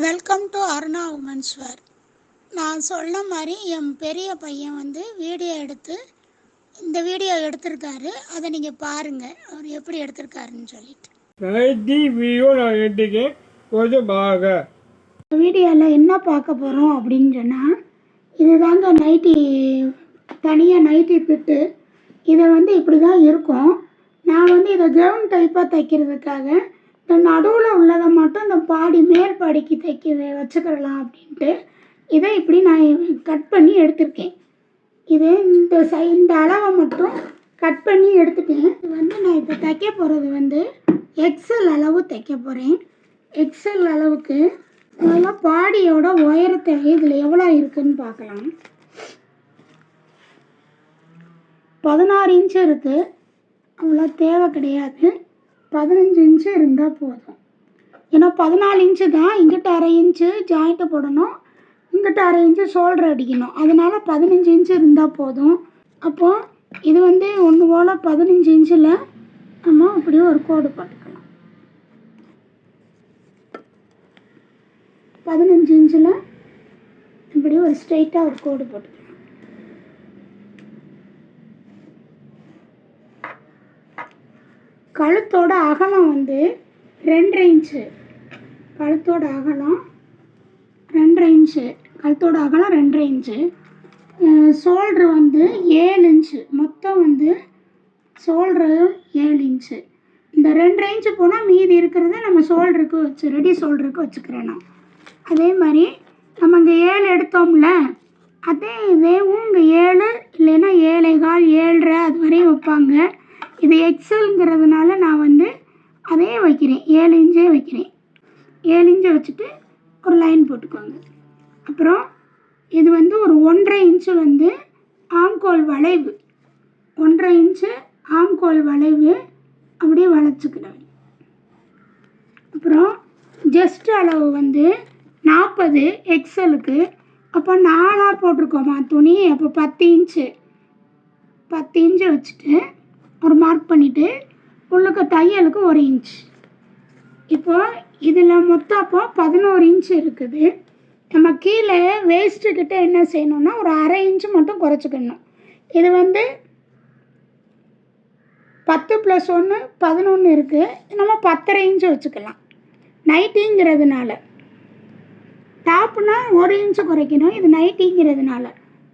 Welcome to Aruna women's wear. நான் சொன்ன மாதிரி என் பெரிய பையன் இந்த வீடியோ எடுத்திருக்காரு. அதை நீங்கள் பாருங்கள், அவர் எப்படி எடுத்திருக்காருன்னு சொல்லிட்டு. வீடியோவில் என்ன பார்க்க போகிறோம் அப்படின்னு சொன்னால், இதுதாங்க நைட்டி, தனியாக நைட்டி பிட்டு. இதை இப்படி தான் இருக்கும். நான் இதை கவுன் டைப்பாக தைக்கிறதுக்காக இந்த நடுவில் உள்ளதை மட்டும் இந்த பாடி மேல் பாடிக்கு வச்சுக்கிறலாம் அப்படின்ட்டு இதை இப்படி நான் கட் பண்ணி எடுத்திருக்கேன். இது இந்த அளவை மட்டும் கட் பண்ணி எடுத்துட்டேன். இது நான் இப்போ தைக்க போகிறது எக்ஸல் அளவு தைக்க போகிறேன். எக்ஸல் அளவுக்கு அதெல்லாம் பாடியோட உயரத்தை இதில் எவ்வளோ இருக்குதுன்னு பார்க்கலாம். 16 இன்ச்சு இருக்குது. அவ்வளோ தேவை கிடையாது, 15 இன்ச்சு இருந்தால் போதும். ஏன்னா 14 இன்ச்சு தான். இங்கிட்ட 1/2 இன்ச்சு ஜாயிண்ட்டு போடணும், இங்கிட்ட 1/2 இன்ச்சு ஷோல்டர் அடிக்கணும். அதனால் 15 இன்ச்சு இருந்தால் போதும். அப்போது இது ஒன்று போல் 15 இன்ச்சில் நம்ம அப்படியே ஒரு கோடு போட்டுக்கலாம். 15 இன்ச்சில் இப்படி ஒரு ஸ்ட்ரெயிட்டாக ஒரு கோடு போட்டுக்கலாம். கழுத்தோட அகலம் 2.5 இன்ச்சு. கழுத்தோட அகலம் 2.5 இன்ச்சு. கழுத்தோட அகலம் 2.5 இன்ச்சு. Shoulder 7 inch. மொத்தம் ஷோல்ட்ரு 7 இன்ச்சு. இந்த 2.5 இன்ச்சு போனால் மீதி இருக்கிறத நம்ம ஷோல்டருக்கு ரெடி ஷோல்டருக்கு வச்சுக்கிறேன் நான். அதே மாதிரி நம்ம இங்கே 7 எடுத்தோம்ல, அதே இதேவும் இங்கே 7 இல்லைன்னா 7.25 7.5 அது வரையும் வைப்பாங்க. இது எக்ஸல்ங்கிறதுனால நான் அதே வைக்கிறேன், 7 இன்ச்சே வைக்கிறேன். 7 இன்ச்சை வச்சுட்டு ஒரு லைன் போட்டுக்கோங்க. அப்புறம் இது ஒரு 1.5 இன்ச்சு ஆம்கோல் வளைவு. 1.5 இன்ச்சு ஆம்கோல் வளைவு அப்படியே வளைச்சிக்கிறேன். அப்புறம் ஜஸ்ட் அளவு 40 எக்ஸலுக்கு. அப்போ 4ஆக போட்டிருக்கோமா துணி, அப்போ 10 இன்ச்சு. 10 இன்ச்சு வச்சுட்டு ஒரு மார்க் பண்ணிவிட்டு உள்ளுக்கு தையலுக்கு 1 இன்ச். இப்போது இதில் மொத்தம் அப்போ 11 இன்ச்சு இருக்குது. நம்ம கீழே வேஸ்ட்டுக்கிட்ட என்ன செய்யணும்னா ஒரு 1/2 இன்ச்சு மட்டும் குறைச்சிக்கணும். இது 10 + 1 11 இருக்குது. நம்ம 10.5 இன்ச்சு வச்சுக்கலாம் நைட்டிங்கிறதுனால. டாப்புனா 1 இன்ச்சு குறைக்கணும், இது நைட்டிங்கிறதுனால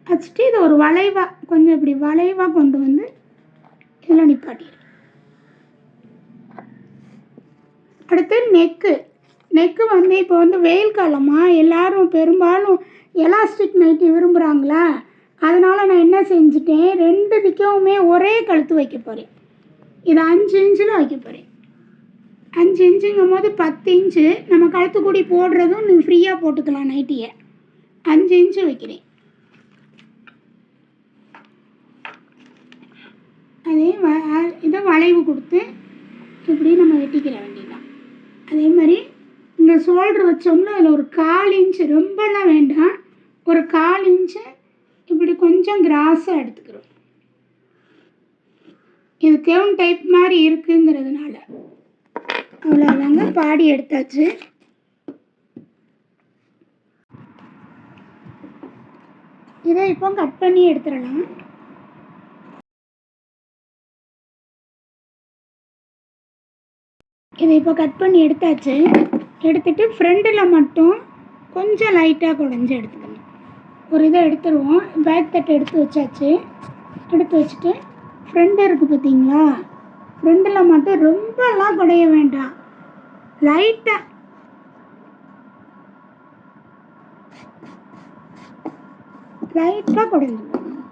வச்சுட்டு இது ஒரு வளைவாக கொஞ்சம் இப்படி வளைவாக கொண்டு இதில் நிப்பாட்டிடும். அடுத்து நெக்கு இப்போ வெயில் காலமாக எல்லோரும் பெரும்பாலும் எலாஸ்டிக் நைட்டி விரும்புகிறாங்களா, அதனால் நான் என்ன செஞ்சுட்டேன், 2 திக்கவுமே ஒரே கழுத்து வைக்க போகிறேன். இது 5 இன்ச்சில் வைக்க போகிறேன். 5 இன்ச்சுங்கும் போது 10 இன்ச்சு நம்ம கழுத்து கூடி போடுறதும் நீங்கள் ஃப்ரீயாக போட்டுக்கலாம் நைட்டியை. 5 இன்ச்சு வைக்கிறேன். அதே இதை வளைவு கொடுத்து இப்படி நம்ம வெட்டிக்கிற வேண்டியதான். அதே மாதிரி இங்கே ஷோல்ட்ரு வச்சோம்னா அதில் ஒரு 1/4 இன்ச்சு, ரொம்பலாம் வேண்டாம், ஒரு 1/4 இன்ச்சு இப்படி கொஞ்சம் கிராஸாக எடுத்துக்கிறோம். இது கவுன் டைப் மாதிரி இருக்குங்கிறதுனால. அவ்வளோதாங்க, பாடி எடுத்தாச்சு. இதை இப்போ கட் பண்ணி எடுத்துடலாம். இதை இப்போ கட் பண்ணி எடுத்தாச்சு. எடுத்துகிட்டு ஃப்ரண்டில் மட்டும் கொஞ்சம் லைட்டாக குடஞ்சி எடுத்துக்கணும். ஒரு இதை எடுத்துருவோம். பேக் தட்டை எடுத்து வச்சாச்சு. எடுத்து வச்சுட்டு ஃப்ரண்ட் இருக்குது பார்த்தீங்களா, ஃப்ரண்டில் மட்டும் ரொம்பலாம் குடைய வேண்டாம், லைட்டாக குடைஞ்சிக்கணும்.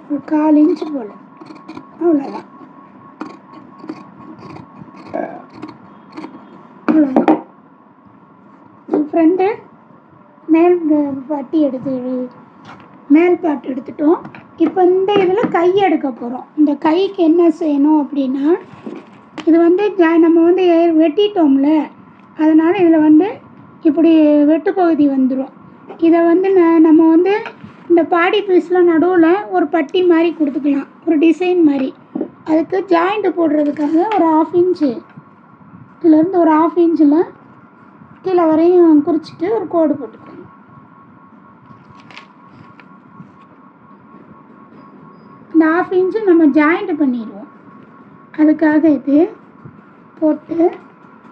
ஒரு 1/4 இன்ச்சு போல், அவ்வளோதான். அவ்வளோதான். ஃப்ரண்ட்டு மேல் பாட்டு எடுத்துட்டோம். இப்போ இந்த இதில் கை எடுக்க போகிறோம். இந்த கைக்கு என்ன செய்யணும் அப்படின்னா, இது நம்ம வெட்டிட்டோம்ல, அதனால் இதில் இப்படி வெட்டு பகுதி வந்துடும். இதை நம்ம இந்த பாடி பீஸில் நடுவில் ஒரு பட்டி மாதிரி கொடுத்துக்கலாம், ஒரு டிசைன் மாதிரி. அதுக்கு ஜாயிண்ட்டு போடுறதுக்காக ஒரு 1/2 இன்ச்சு, இதுலேருந்து ஒரு 1/2 இன்ச்சில் கீழே வரையும் குறிச்சிட்டு ஒரு கோடு போட்டுக்கோங்க. இந்த 1/2 இன்ச்சு நம்ம ஜாயிண்ட் பண்ணிடுவோம். அதுக்காக இது போட்டு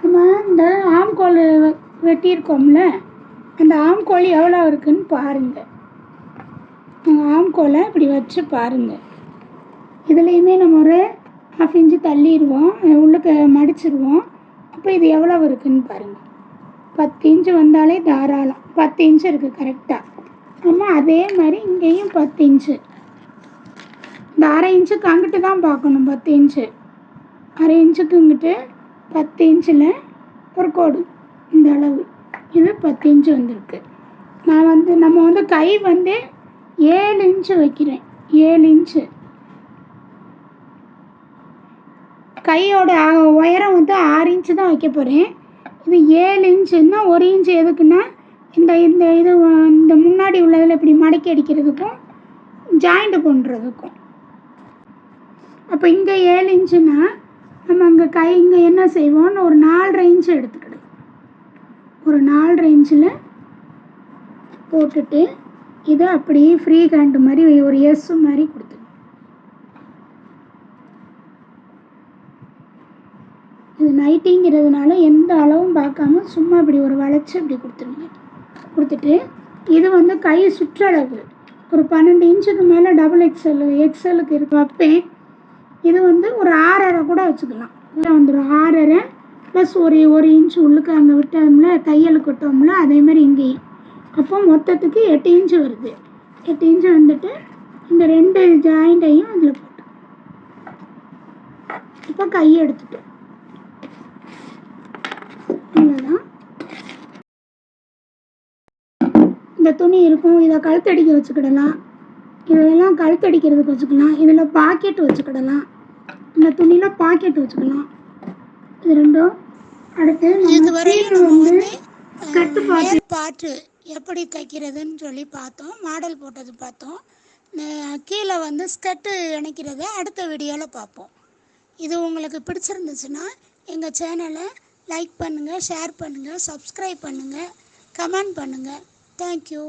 நம்ம இந்த ஆம்கோல் வெட்டியிருக்கோம்ல, அந்த ஆம்கோல் எவ்வளோ இருக்குதுன்னு பாருங்கள். ஆம்கோலை இப்படி வச்சு பாருங்கள். இதுலேயுமே நம்ம ஒரு 1/2 இன்ச்சு தள்ளிடுவோம், உள்ளுக்கு மடிச்சிடுவோம். அப்போ இது எவ்வளோ இருக்குதுன்னு பாருங்கள். 10 இன்ச்சு வந்தாலே தாராளம். 10 இன்ச்சு இருக்குது கரெக்டாக. நம்ம அதே மாதிரி இங்கேயும் 10 இன்ச்சு. இந்த 1/2 இன்ச்சுக்கு அங்கிட்டு தான் பார்க்கணும். 10 இன்ச்சு 1/2 இன்ச்சுக்கு இங்கிட்டு 10 இன்ச்சில் ஒரு கோடு இந்த அளவு. இது 10 இன்ச்சு வந்திருக்கு. நம்ம வந்து கை வந்து 7 இன்ச்சு வைக்கிறேன். 7 இன்ச்சு கையோட உயரம் வந்து 6 இன்ச்சு தான் வைக்க போகிறேன். இது 7 இன்ச்சுன்னா 1 இன்ச்சு எதுக்குன்னா இந்த இந்த முன்னாடி உள்ளதில் இப்படி மடக்கி அடிக்கிறதுக்கும் ஜாயிண்ட் பண்ணுறதுக்கும். அப்போ இங்கே 7 இன்ச்சுன்னா நம்ம அங்கே இங்கே என்ன செய்வோம்னு ஒரு 4.5 இன்ச்சு எடுத்துக்கிடும். ஒரு 4.5 இன்ச்சில் போட்டுட்டு இதை அப்படியே ஃப்ரீ ஹேண்டு மாதிரி ஒரு எஸ் மாதிரி கொடுத்துருங்க. இது நைட்டிங்கிறதுனால எந்த அளவும் பார்க்காம சும்மா இப்படி ஒரு வளைச்சி இப்படி கொடுத்துருங்க. கொடுத்துட்டு இது வந்து கை சுற்றளவு ஒரு 12 இன்ச்சுக்கு மேலே டபுள் எக்ஸ்எல்லுக்கு இருக்கு வைப்பேன். இது வந்து ஒரு 6.5 கூட வச்சுக்கலாம். இதில் வந்துடும் 6.5 ப்ளஸ் ஒரு இன்ச்சு உள்ளுக்கு அங்கே விட்டோம்ல, தையலுக்கு விட்டோம்ல, அதேமாதிரி இங்கேயும். அப்போ மொத்தத்துக்கு 8 இன்ச்சு வருது. 8 இன்ச்சு வந்துட்டு இந்த 2 ஜாயிண்ட்டையும் அதில் போட்டு இப்போ கையை எடுத்துட்டோம். இவ்வளோதான். இந்த துணி இருக்கும், இதை கழுத்தடிக்க வச்சுக்கிடலாம். இதெல்லாம் கழுத்தடிக்கிறதுக்கு வச்சுக்கலாம். இதில் பாக்கெட் வச்சுக்கிடலாம். இந்த துணியில் பாக்கெட் வச்சுக்கலாம். இது ரெண்டும். அடுத்து வந்து ஸ்கர்ட் பாட்டு எப்படி தைக்கிறதுன்னு சொல்லி பார்த்தோம். மாடல் போட்டது பார்த்தோம். கீழே வந்து ஸ்கர்ட்டு இணைக்கிறத அடுத்த வீடியோவில் பார்ப்போம். இது உங்களுக்கு பிடிச்சிருந்துச்சுன்னா எங்கள் சேனலை லைக் பண்ணுங்கள், ஷேர் பண்ணுங்கள், சப்ஸ்கிரைப் பண்ணுங்கள், கமெண்ட் பண்ணுங்கள். தேங்க்யூ.